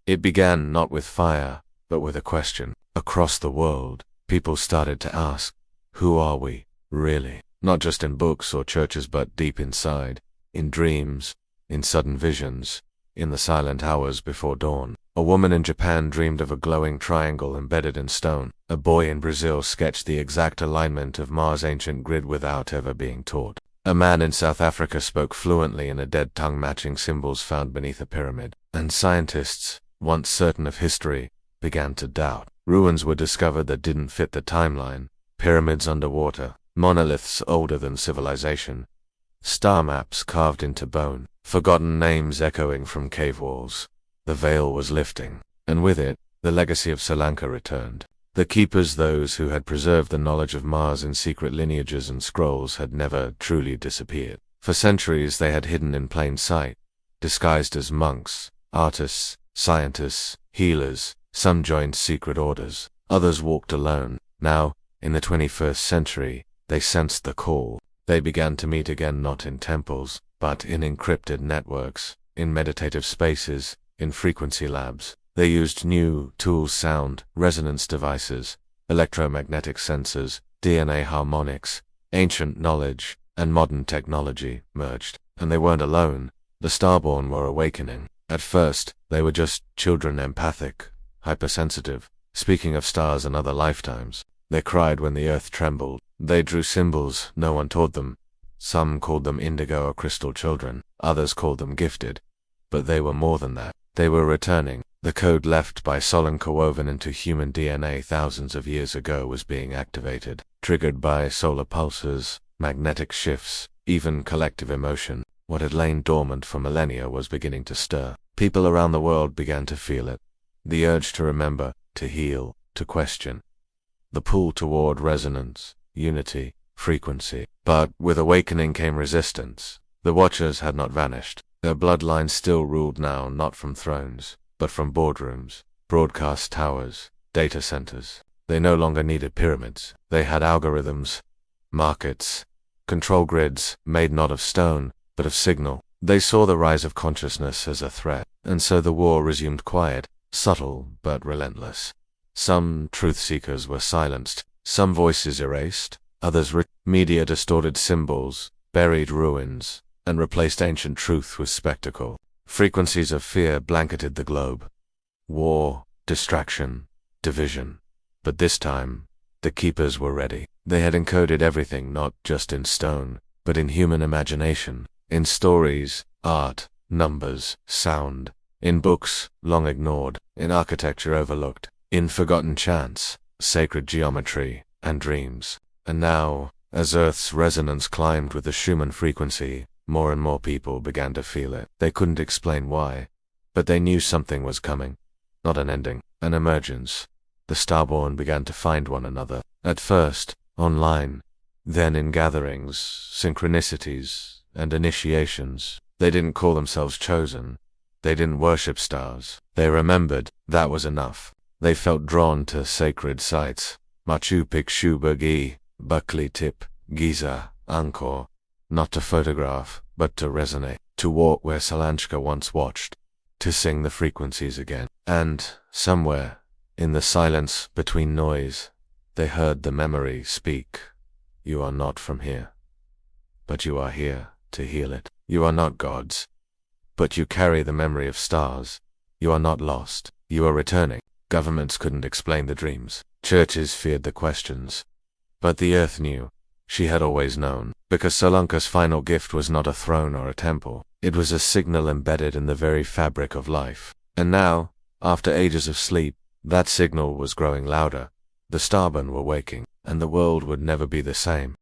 It began not with fire, but with a question. Across the world, people started to ask, who are we, really? Not just in books or churches, but deep inside, in dreams, in sudden visions, in the silent hours before dawn. A woman in Japan dreamed of a glowing triangle embedded in stone. A boy in Brazil sketched the exact alignment of Mars' ancient grid without ever being taught. A man in South Africa spoke fluently in a dead tongue matching symbols found beneath a pyramid. And scientists, once certain of history, began to doubt. Ruins were discovered that didn't fit the timeline. Pyramids underwater, monoliths older than civilization, star maps carved into bone, forgotten names echoing from cave walls. The veil was lifting, and with it, the legacy of Sri Lanka returned. The keepers, those who had preserved the knowledge of Mars in secret lineages and scrolls, had never truly disappeared. For centuries they had hidden in plain sight, disguised as monks, artists, scientists, healers. Some joined secret orders, others walked alone. Now, in the 21st century, they sensed the call. They began to meet again, not in temples, but in encrypted networks, in meditative spaces, in frequency labs. They used new tools: sound, resonance devices, electromagnetic sensors, DNA harmonics. Ancient knowledge and modern technology merged. And they weren't alone. The Starborn were awakening. At first, they were just children, empathic, hypersensitive, speaking of stars and other lifetimes. They cried when the earth trembled. They drew symbols no one taught them. Some called them indigo or crystal children, others called them gifted. But they were more than that. They were returning. The code left by Solon, cowoven into human DNA thousands of years ago, was being activated, triggered by solar pulses, magnetic shifts, even collective emotion. What had lain dormant for millennia was beginning to stir. People around the world began to feel it. The urge to remember, to heal, to question. The pull toward resonance, unity, frequency. But with awakening came resistance. The Watchers had not vanished. Their bloodlines still ruled now, not from thrones, but from boardrooms, broadcast towers, data centers. They no longer needed pyramids. They had algorithms, markets, control grids, made not of stone, but of signal. They saw the rise of consciousness as a threat, and so the war resumed, quiet, subtle, but relentless. Some truth-seekers were silenced, some voices erased, others media distorted symbols, buried ruins, and replaced ancient truth with spectacle. Frequencies of fear blanketed the globe. War, distraction, division. But this time, the keepers were ready. They had encoded everything, not just in stone, but in human imagination, in stories, art, numbers, sound, in books long ignored, in architecture overlooked, in forgotten chants, sacred geometry, and dreams. And now, as Earth's resonance climbed with the Schumann frequency, more and more people began to feel it. They couldn't explain why, but they knew something was coming. Not an ending, an emergence. The Starborn began to find one another. At first, online, then in gatherings, synchronicities, and initiations. They didn't call themselves chosen. They didn't worship stars. They remembered. That was enough. They felt drawn to sacred sites. Machu Picchu, Burgi, Buckley Tip, Giza, Angkor. Not to photograph, but to resonate. To walk where Salanchka once watched. To sing the frequencies again. And, somewhere, in the silence between noise, they heard the memory speak. You are not from here. But you are here to heal it. You are not gods. But you carry the memory of stars. You are not lost. You are returning. Governments couldn't explain the dreams. Churches feared the questions. But the earth knew. She had always known. Because Solanka's final gift was not a throne or a temple. It was a signal embedded in the very fabric of life. And now, after ages of sleep, that signal was growing louder. The Starborn were waking, and the world would never be the same.